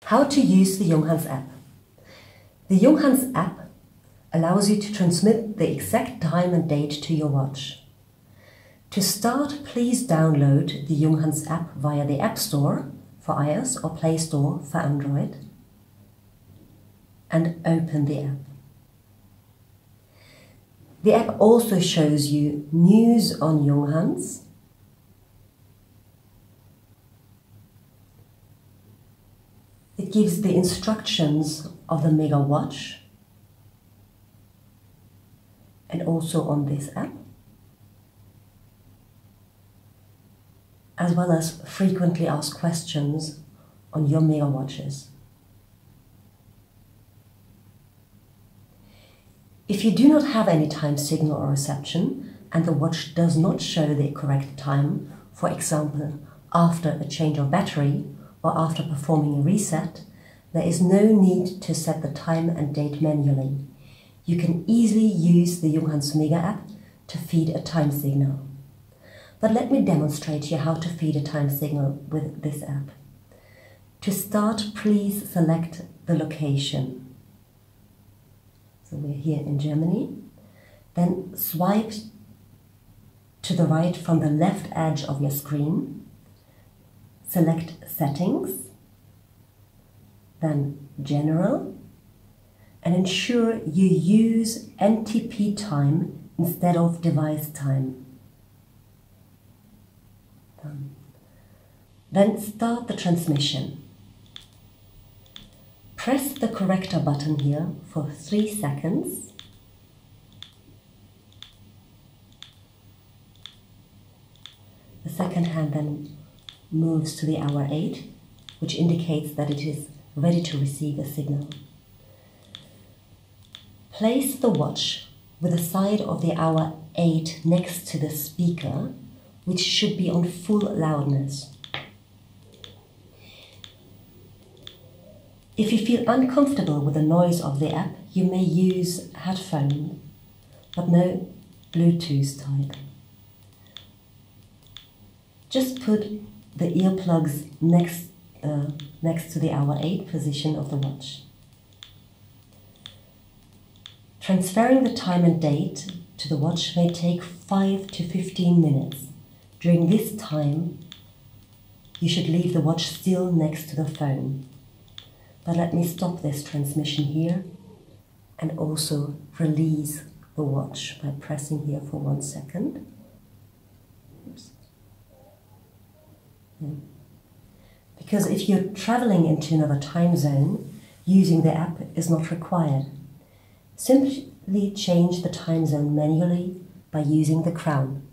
How to use the Junghans app. The Junghans app allows you to transmit the exact time and date to your watch. To start, please download the Junghans app via the App Store for iOS or Play Store for Android and open the app. The app also shows you news on Junghans, it gives the instructions of the Mega Watch and also on this app, as well as frequently asked questions on your Mega Watches. If you do not have any time signal or reception and the watch does not show the correct time, for example after a change of battery or after performing a reset, there is no need to set the time and date manually. You can easily use the Junghans MEGA App to feed a time signal. But let me demonstrate to you how to feed a time signal with this app. To start, please select the location. So we're here in Germany. Then swipe to the right from the left edge of your screen. Select Settings, then General, and ensure you use NTP time instead of device time. Then start the transmission. Press the corrector button here for 3 seconds. The second hand then moves to the hour 8, which indicates that it is ready to receive a signal. Place the watch with the side of the hour 8 next to the speaker, which should be on full loudness. If you feel uncomfortable with the noise of the app, you may use headphone, but no Bluetooth type. Just put the earplugs next to the hour 8 position of the watch. Transferring the time and date to the watch may take 5 to 15 minutes. During this time, you should leave the watch still next to the phone. But let me stop this transmission here and also release the watch by pressing here for 1 second. Oops. Because if you're traveling into another time zone, using the app is not required. Simply change the time zone manually by using the crown.